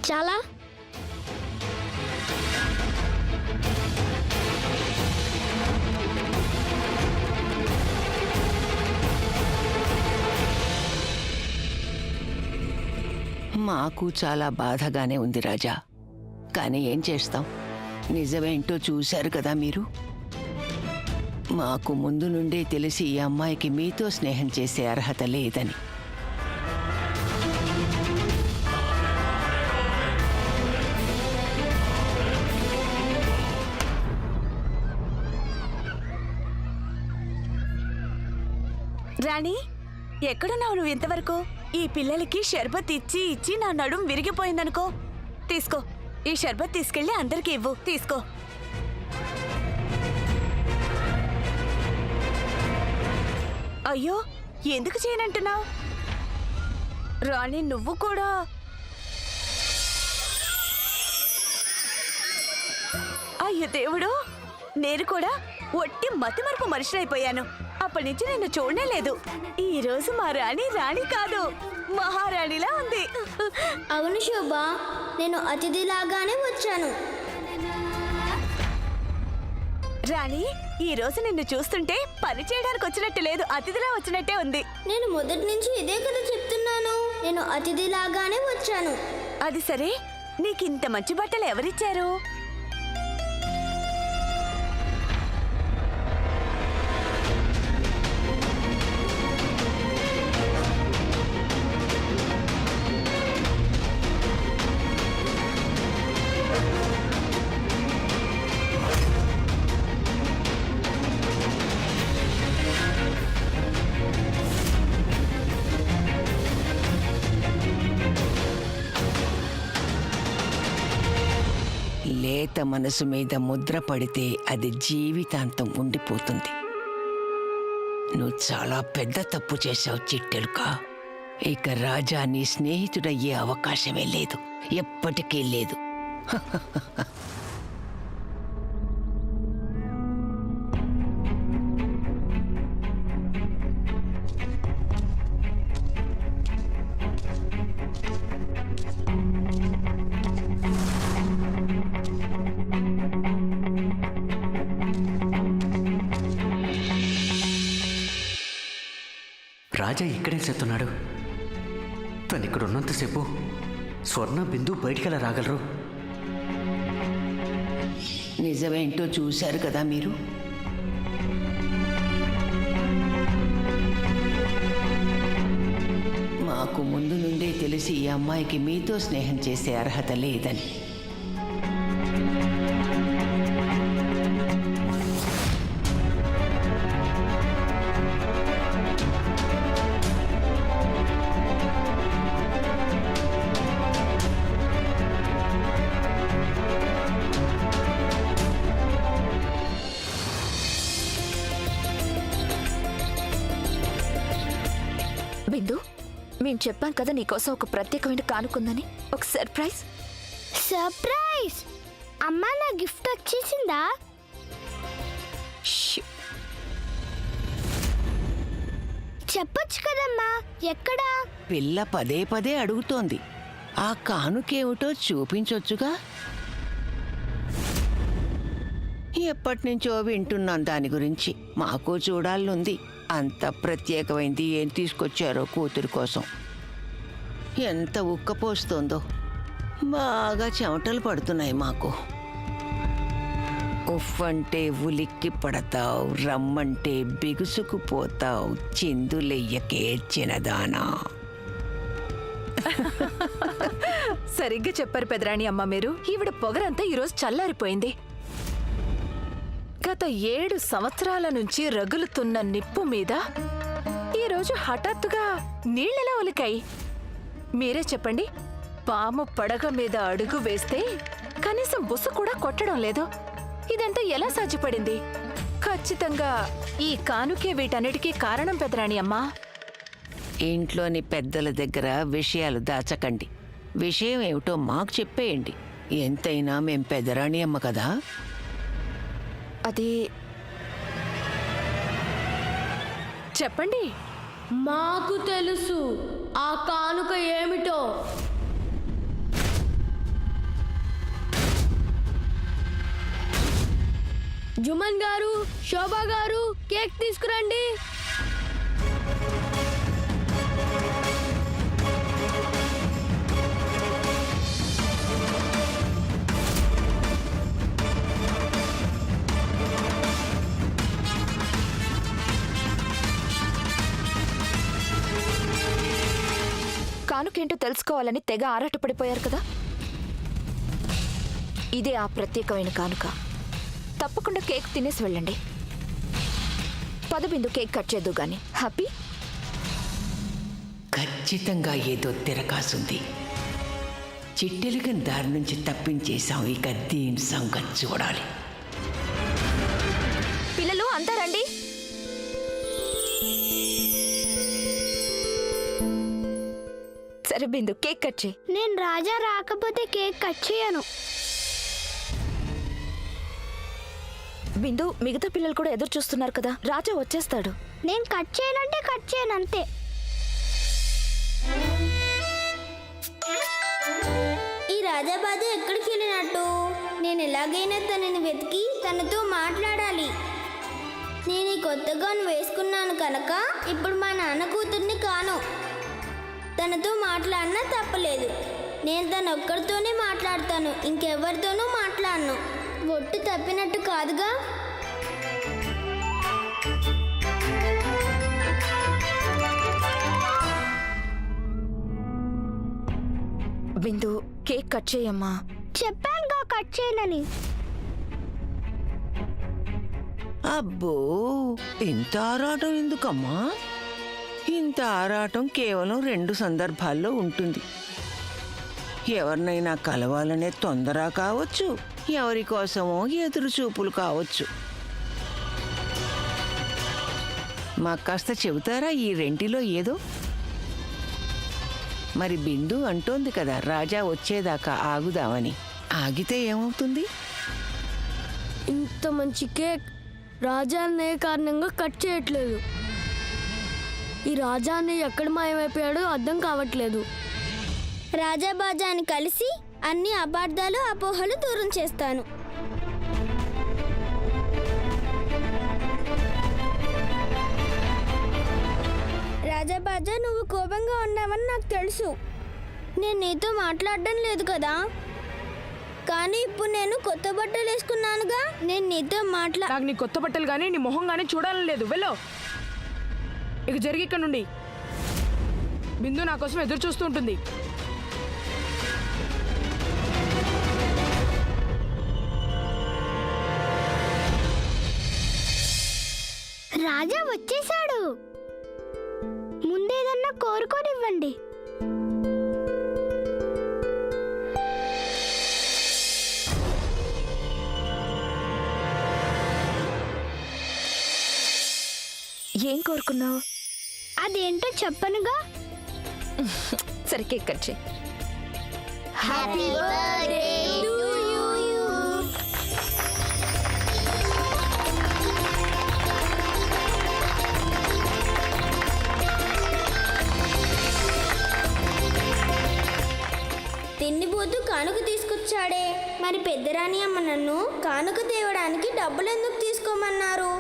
చాలా మాకు చాలా బాధగానే ఉంది రాజా. కానీ ఏం చేస్తాం, నిజమేంటో చూశారు కదా మీరు. మాకు ముందు నుండే తెలిసి ఈ అమ్మాయికి మీతో స్నేహం చేసే అర్హత లేదని. రాణి, ఎక్కడున్నావు నువ్వు ఇంతవరకు? ఈ పిల్లలకి షర్బత్ ఇచ్చి ఇచ్చి నా నడుం విరిగిపోయిందనుకో. తీసుకో, ఈ షర్బత్ తీసుకెళ్లి అందరికి ఇవ్వు. తీసుకో. అయ్యో, ఎందుకు చేయనంటున్నావు? రాణి, నువ్వు కూడా. అయ్యో దేవుడు, నేను కూడా ఒట్టి మతిమరుపు మనిషినైపోయాను. అప్పటి నుంచి నిన్ను చూడనే లేదు. ఈ రోజు మా రాణి రాణి కాదు, మహారాణిలా ఉంది. అవును శోభ, నేను అతిథిలాగానే వచ్చాను. రాణి, ఈ రోజు నిన్ను చూస్తుంటే పని చేయడానికి వచ్చినట్టు లేదు, అతిథిలా వచ్చినట్టే ఉంది. నేను మొదటి నుంచి ఇదే కదా చెప్తున్నాను, నేను అతిథిలాగానే వచ్చాను. అది సరే, నీకింత మంచి బట్టలు ఎవరిచ్చారు? లేత మనసు మీద ముద్ర పడితే అది జీవితాంతం ఉండిపోతుంది. నువ్వు చాలా పెద్ద తప్పు చేశావు చిట్టెలుక. ఇక రాజా నీ స్నేహితుడయ్యే అవకాశమే లేదు, ఎప్పటికీ లేదు. రాజా ఇక్కడే చేస్తున్నాడు. తను ఇక్కడ ఉన్నంతసేపు స్వర్ణ బిందు బయటికెలా రాగలరు? నిజమేంటో చూశారు కదా మీరు. మాకు ముందు నుండే తెలిసి ఈ అమ్మాయికి మీతో స్నేహం చేసే అర్హత లేదని. బిందు, మేము చెప్పాం కదా నీకోసం ఒక ప్రత్యేకమైన కానుకుందని, ఒక సర్ప్రైజ్. సర్ప్రైజ్! అమ్మా, నా గిఫ్ట్ వచ్చేసిందా? చెప్పొచ్చు కదమ్మా, ఎక్కడా? పిల్ల పదే పదే అడుగుతోంది. ఆ కానుకేమిటో చూపించొచ్చుగా. ఎప్పటినుంచో వింటున్నాం దాని గురించి. మాకు చూడాలనుంది. అంత ప్రత్యేకమైంది ఏం తీసుకొచ్చారో కూతురు కోసం. ఎంత ఉక్కపోస్తుందో, బాగా చెమటలు పడుతున్నాయి మాకు. ఉఫ్ అంటే ఉలిక్కి పడతావు, రమ్మంటే బిగుసుకుపోతావు, చిందులెయ్యకే చిన్నదానా. సరిగ్గా చెప్పారు పెదరాణి అమ్మ మీరు. ఈవిడ పొగరంతా ఈరోజు చల్లారిపోయింది. గత 7 సంవత్సరాల నుంచి రగులుతున్న నిప్పు మీద ఈరోజు హఠాత్తుగా నీళ్ళెలా ఒలికాయి? మీరే చెప్పండి. పాము పడగ మీద అడుగు వేస్తే కనీసం బుస కూడా కొట్టడం లేదు. ఇదంతా ఎలా సాధ్యపడింది? ఖచ్చితంగా ఈ కానుకే వీటన్నిటికీ కారణం పెదరాణి అమ్మా. ఇంట్లోని పెద్దల దగ్గర విషయాలు దాచకండి. విషయం ఏమిటో మాకు చెప్పేయండి. ఎంతైనా మేం పెదరాణి అమ్మ కదా. అది చెప్పండి. మాకు తెలుసు ఆ కానుక ఏమిటో. జుమన్ గారు, శోభా గారు, కేక్ తీసుకురండి. కానుకేంటో తెలుసుకోవాలని తెగ ఆరాటపడిపోయారు కదా. ఇదే ఆ ప్రత్యేకమైన కానుక. తప్పకుండా కేక్ తినేసి వెళ్ళండి. పదబిందు కేక్ కట్ చేద్దు గాని. హ్యాపీ? ఖచ్చితంగా ఏదో తిరకాసుంది. చిట్టెలుగని దారి నుంచి తప్పించేశాం. ఇక దీని సంగతి చూడాలి. పిల్లలు అంతా రండి. సరే బిందు, కేక్ కట్ చేయి. నేను రాజా రాకపోతే కేక్ కట్ చేయను. బిందు, మిగతా పిల్లలు కూడా ఎదురు చూస్తున్నారు కదా. రాజా వచ్చేస్తాడు. నేను కట్ చేయనంటే కట్ చేయను అంతే. ఈ రాజాబాజు ఎక్కడికి వెళ్ళినట్టు? నేను ఎలాగైనా తనని వెతికి తనతో మాట్లాడాలి. నేను ఈ కొత్త గౌన్ వేసుకున్నాను కనుక ఇప్పుడు మా నాన్న కూతుర్ని కాను. తనతో మాట్లాడినా తప్పలేదు. నేను తన ఒక్కరితోనే మాట్లాడతాను, ఇంకెవరితోనూ మాట్లాడను. ఒట్టు తప్పినట్టు కాదుగా. బిందు, కేక్ కట్ చేయమ్మా. చెప్పానుగా కట్ చేయనని. అబ్బో, ఇంత ఆరాటం ఎందుకమ్మా? ఇంత ఆరాటం కేవలం 2 సందర్భాల్లో ఉంటుంది. ఎవరినైనా కలవాలనే తొందర కావచ్చు, ఎవరి కోసమో ఎదురు చూపులు కావచ్చు. మాకు కాస్త చెబుతారా ఈ రెంటిలో ఏదో? మరి బిందు అంటోంది కదా రాజా వచ్చేదాకా ఆగుదామని. ఆగితే ఏమవుతుంది? ఇంత మంచి కేక్ రాజా అన్నయ్య కారణంగా కట్ చేయట్లేదు. ఈ రాజా అన్నయ్య ఎక్కడ మాయమైపోయాడో అర్థం కావట్లేదు. రాజా బాజాని కలిసి అన్ని అపార్థాలు అపోహలు దూరం చేస్తాను. రాజా బాజా, నువ్వు కోపంగా ఉన్నావని నాకు తెలుసు. నేను నీతో మాట్లాడడం లేదు కదా. కానీ ఇప్పుడు నేను కొత్త బట్టలు వేసుకున్నానుగా. నేను నీతో నాకు నీ కొత్త బట్టలు కానీ నీ మొహం కానీ చూడాలని లేదు. వెళ్ళు, ఇక జరిగి ఇక్కడ నుండి. బిందు నా కోసం ఎదురు చూస్తూ ఉంటుంది. రాజా వచ్చేసాడు. ముందేదన్నా కోరుకోనివ్వండి. ఏం కోరుకున్నావు? అదేంటో చెప్పనుగా. సరే, కేక్ కట్ చేయి. Happy birthday to you. తిండిపోతూ కానుక తీసుకొచ్చాడే. మరి పెద్దరాణి అమ్మ నన్ను కానుక తేవడానికి డబ్బులు ఎందుకు తీసుకోమన్నారు?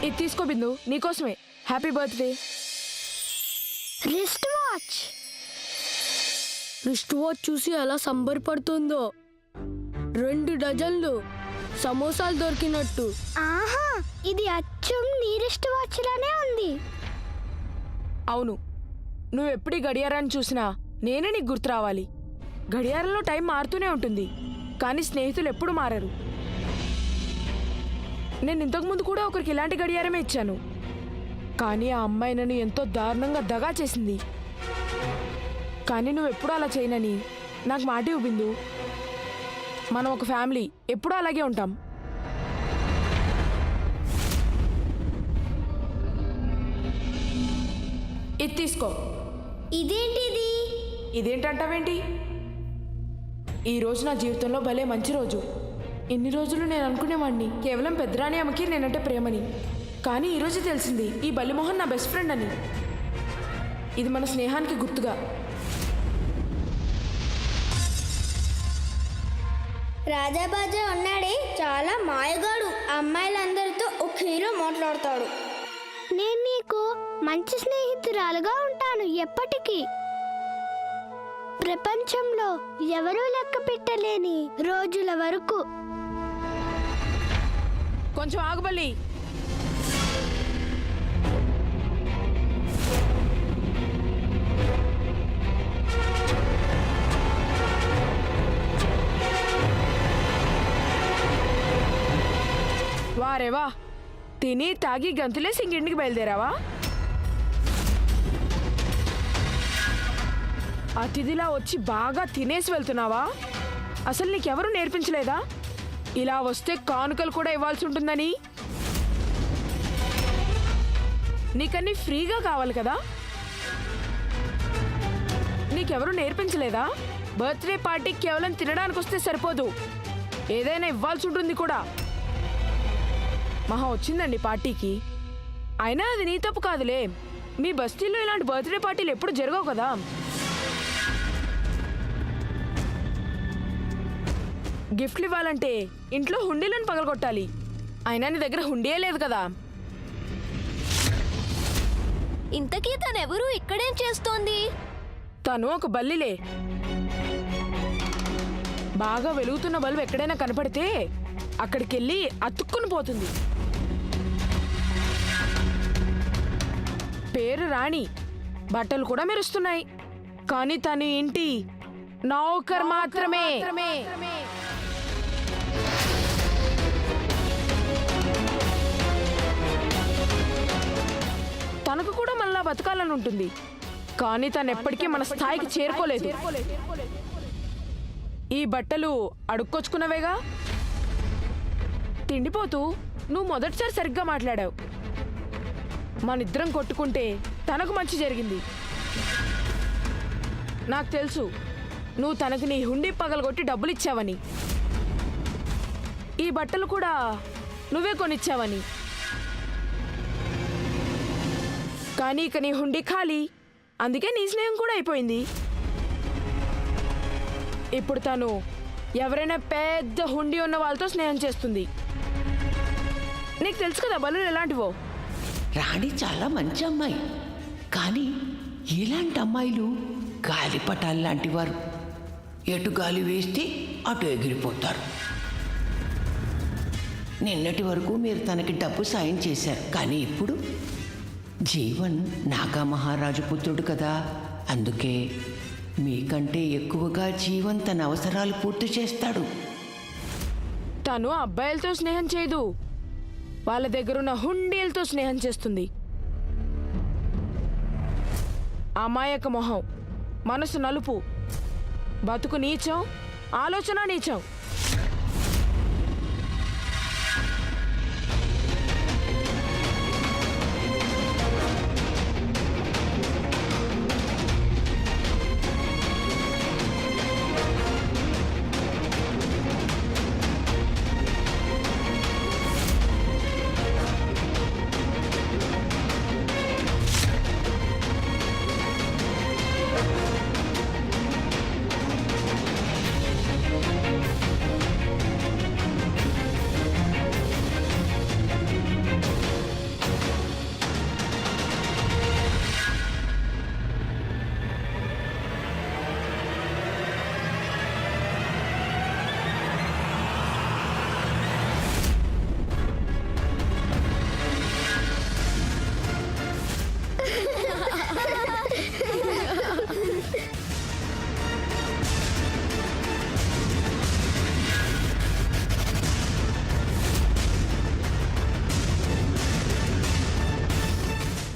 ఇది తీసుకో బిందు, నీకోసమే. Happy birthday. Wrist watch. Wrist watch చూసి ఎలా సంబరపడుతుందో. 2 డజన్లు సమోసాలు దొరికినట్టు. ఆహా, ఇది అచ్చం నీ రిస్ట్ వాచ్ లానే ఉంది. అవును, నువ్వు ఎప్పుడు ఈ గడియారాన్ని చూసినా నేనే నీకు గుర్తు రావాలి. గడియారంలో టైం మారుతూనే ఉంటుంది, కానీ స్నేహితులు ఎప్పుడు మారరు. నేను ఇంతకుముందు కూడా ఒకరికి ఇలాంటి గడియారమే ఇచ్చాను, కానీ ఆ అమ్మాయి నన్ను ఎంతో దారుణంగా దగా చేసింది. కానీ నువ్వు ఎప్పుడూ అలా చేయనని నాకు మాట ఇవ్వు బిందు. మనం ఒక ఫ్యామిలీ, ఎప్పుడూ అలాగే ఉంటాం. ఇది తీసుకో. ఇదేంటిది? ఇదేంటంటావేంటి? ఈ రోజు నా జీవితంలో భలే మంచి రోజు. ఇన్ని రోజులు నేను అనుకునేవాడిని కేవలం పెద్దరాణి అమ్మకి నేనంటే ప్రేమని. కానీ ఈరోజు తెలిసింది ఈ బల్లిమోహన్ నా బెస్ట్ ఫ్రెండ్ అని. ఇది మన స్నేహానికి గుర్తుగా. రాజాబాజా ఉన్నాడే చాలా మాయగాడు. అమ్మాయిలందరితో ఒక హీరో మాట్లాడతాడు. నేను నీకు మంచి స్నేహితురాలుగా ఉంటాను ఎప్పటికీ. ప్రపంచంలో ఎవరూ లెక్క పెట్టలేని రోజుల వరకు. కొంచెం ఆగుబల్లి. వారేవా, తిని తాగి గంతులేసి ఇంటికి బయలుదేరావా? అతిథిలా వచ్చి బాగా తినేసి వెళ్తున్నావా? అసలు నీకెవరు నేర్పించలేదా ఇలా వస్తే కానుకలు కూడా ఇవ్వాల్సి ఉంటుందని? నీకన్నీ ఫ్రీగా కావాలి కదా? నీకెవరు నేర్పించలేదా? బర్త్డే పార్టీకి కేవలం తినడానికి వస్తే సరిపోదు, ఏదైనా ఇవ్వాల్సి ఉంటుంది కూడా. మహా వచ్చిందండి పార్టీకి. అయినా అది నీ తప్పు కాదులే. మీ బస్తీలో ఇలాంటి బర్త్డే పార్టీలు ఎప్పుడు జరగవు కదా. గిఫ్ట్లు ఇవ్వాలంటే ఇంట్లో హుండీలను పగలగొట్టాలి. అయినా నీ దగ్గర హుండీయే లేదు కదా. ఇంతకీ తనెవరు, ఇక్కడేం చేస్తోంది? తను ఒక బల్లిలే. బాగా వెలుగుతున్న బల్బు ఎక్కడైనా కనపడితే అక్కడికెళ్ళి అతుక్కుని పోతుంది. పేరు రాణి, బట్టలు కూడా మెరుస్తున్నాయి. కానీ తను ఇంటి నౌకర్ మాత్రమే. తనకు కూడా మళ్ళా బతకాలని ఉంటుంది. కానీ తను ఎప్పటికీ మన స్థాయికి చేరుకోలేదు. ఈ బట్టలు అడుక్కొచ్చుకున్నవేగా. తిండిపోతూ నువ్వు మొదటిసారి సరిగ్గా మాట్లాడావు. మనిద్దరం కొట్టుకుంటే తనకు మంచి జరిగింది. నాకు తెలుసు నువ్వు తనకి నీ హుండీ పగలగొట్టి డబ్బులు ఇచ్చావని. ఈ బట్టలు కూడా నువ్వే కొనిచ్చావని. కానీ ఇక నీ హుండీ ఖాళీ. అందుకే నీ స్నేహం కూడా అయిపోయింది. ఇప్పుడు తను ఎవరైనా పెద్ద హుండీ ఉన్న వాళ్ళతో స్నేహం చేస్తుంది. నీకు తెలుసు కదా బలులు ఎలాంటివో. రాణి చాలా మంచి అమ్మాయి, కానీ ఇలాంటి అమ్మాయిలు గాలిపటాలు లాంటి వారు. ఎటు గాలి వేస్తే అటు ఎగిరిపోతారు. నిన్నటి వరకు మీరు తనకి డబ్బు సాయం చేశారు, కానీ ఇప్పుడు జీవన్ నాగా మహారాజు పుత్రుడు కదా. అందుకే మీకంటే ఎక్కువగా జీవన్ తన అవసరాలు పూర్తి చేస్తాడు. తను అబ్బాయిలతో స్నేహం చేయదు, వాళ్ళ దగ్గరున్న హుండీలతో స్నేహం చేస్తుంది. అమాయక మొహం, మనసు నలుపు, బతుకు నీచం, ఆలోచన నీచం.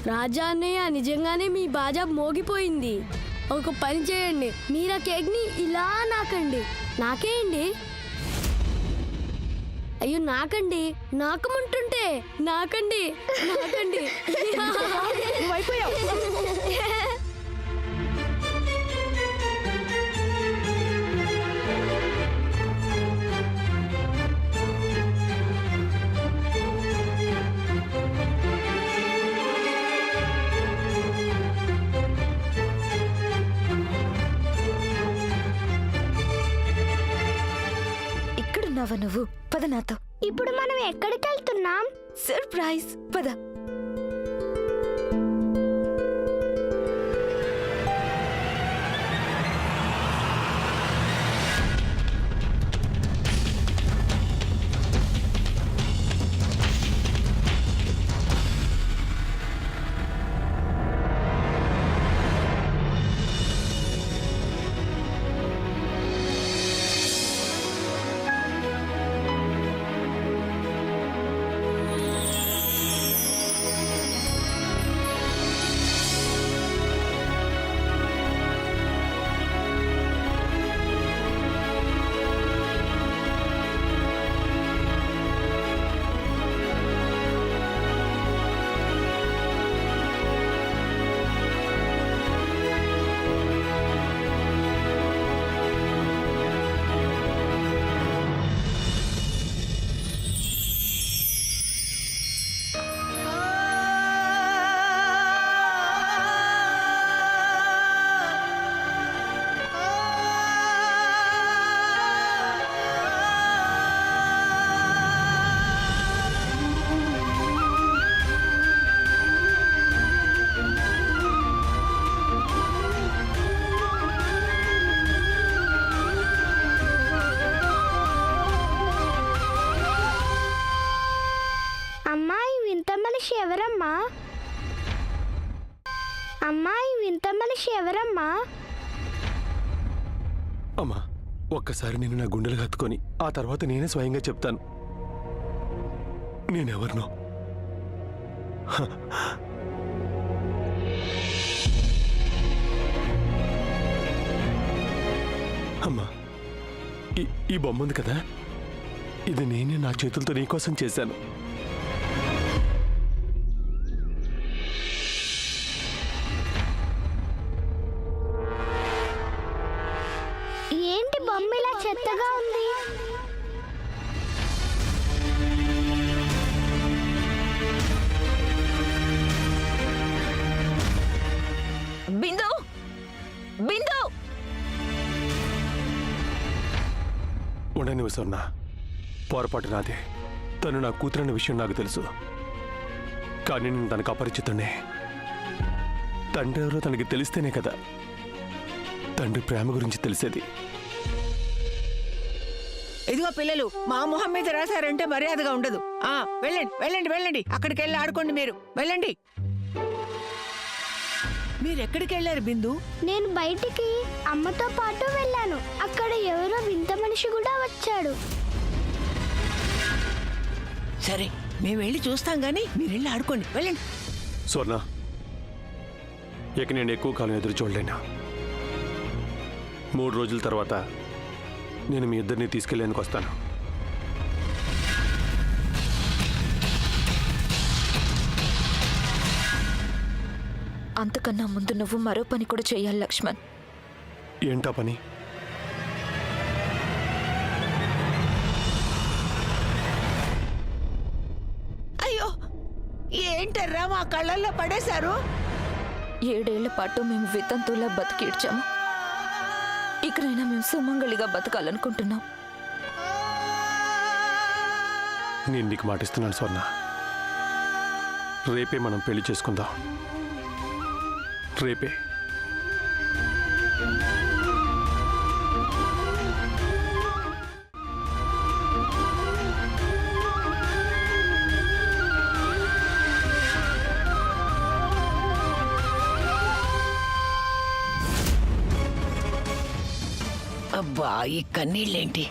రాజా అన్నయ్య, నిజంగానే మీ బాజా మోగిపోయింది. ఒక పని చేయండి, మీరు ఆ కేక్ని ఇలా నాకండి. నాకేయండి. అయ్యో నాకండి, నాకమంటుంటే నాకండి, నాకండి. వస్తున్నావా నువ్వు? పద నాతో. ఇప్పుడు మనం ఎక్కడికి వెళ్తున్నాం? సర్ప్రైజ్, పద. అమ్మాయి వింత మనిషి ఎవరమ్మా? అమ్మాయి వింత మనిషి ఎవరమ్మా? అమ్మా, ఒక్కసారి నేను నా గుండెలు హత్తుకొని ఆ తర్వాత నేనే స్వయంగా చెప్తాను నేనెవరినో. అమ్మా, ఈ బొమ్మ ఉంది కదా, ఇది నేనే నా చేతులతో నీకోసం చేశాను. ఏంటి బొమ్మ ఇలా చెత్తగా ఉంది? బిందు, బిందు! ఉండని స్వర్ణ, పొరపాటు నాదే. తను నా కూతురన్న విషయం నాకు తెలుసు, కానీ నేను తనకు అపరిచితున్నే. తండ్రి ఎవరో తనకి తెలిస్తేనే కదా తండ్రి ప్రేమ గురించి తెలిసేది. ఇదిగో పిల్లలు, మా మొహం మీద రాశారంటే మర్యాదగా ఉండదు. వెళ్ళండి వెళ్ళండి వెళ్ళండి, అక్కడికి వెళ్ళి ఆడుకోండి. మీరు వెళ్ళండి. మీరు ఎక్కడికి వెళ్ళారు బిందు? నేను బయటికి అమ్మతో పాటు వెళ్ళాను. అక్కడ ఎవరో వింత మనిషి కూడా వచ్చాడు. సరే, మేము వెళ్ళి చూస్తాం గానీ మీరు వెళ్ళి ఆడుకోండి. వెళ్ళండి. స్వర్ణ, ఇక నేను ఎక్కువ కాలం ఎదురు చూడలేనా. 3 రోజుల తర్వాత నేను మీ ఇద్దరిని తీసుకెళ్ళేందుకు వస్తాను. అంతకన్నా ముందు నువ్వు మరో పని కూడా చెయ్యాలి లక్ష్మణ్. ఏంటా పని? అయ్యో, ఏంటర్రా మా కళ్ళల్లో పడేశారు? 7 ఏళ్ల పాటు మేము వితంతువులా బతికిడ్చాము. ఇకనైనా మేము సుమంగళిగా బతకాలనుకుంటున్నాం. నేను నీకు మాటిస్తున్నాను స్వర్ణ, రేపే మనం పెళ్లి చేసుకుందాం. రేపే. అబ్బా, ఈ కన్నీళ్ళేంటి?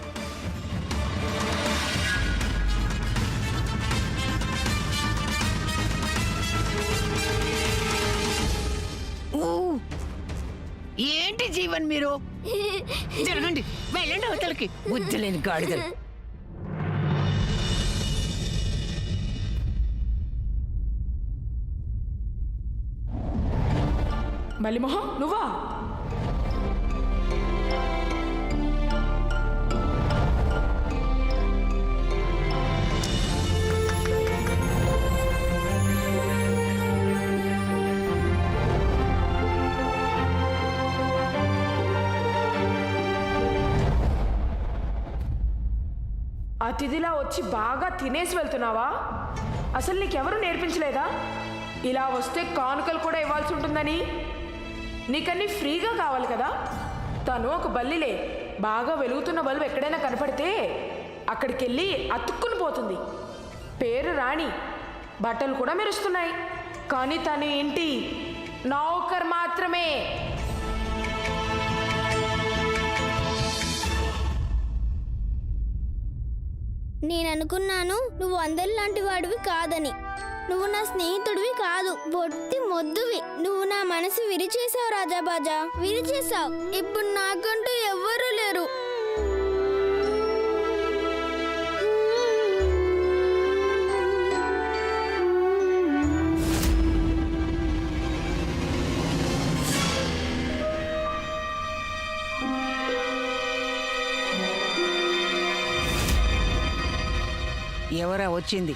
ఏంటి జీవన్ మీరు? జరగండి, వెళ్ళండి అవతలకి. బుద్ధి గాడిదలు. మల్లిమోహన్, నువ్వా? అతిథిలా వచ్చి బాగా తినేసి వెళ్తున్నావా? అసలు నీకెవరు నేర్పించలేదా ఇలా వస్తే కానుకలు కూడా ఇవ్వాల్సి ఉంటుందని? నీకన్నీ ఫ్రీగా కావాలి కదా. తను ఒక బల్లిలే, బాగా వెలుగుతున్న బల్బు ఎక్కడైనా కనపడితే అక్కడికి వెళ్ళి అతుక్కుని పోతుంది. పేరు రాణి, బట్టలు కూడా మెరుస్తున్నాయి, కానీ తను ఏంటి, నౌకర్ మాత్రమే. నేను అనుకున్నాను నువ్వు అందరిలాంటి వాడివి కాదని. నువ్వు నా స్నేహితుడివి కాదు, బొత్తి మొద్దువి. నువ్వు నా మనసు విరిచేసావు రాజాబాజా, విరిచేసావు. ఇప్పుడు నాకంటూ ఎవ్వరూ లేరు. ఎవరా వచ్చింది?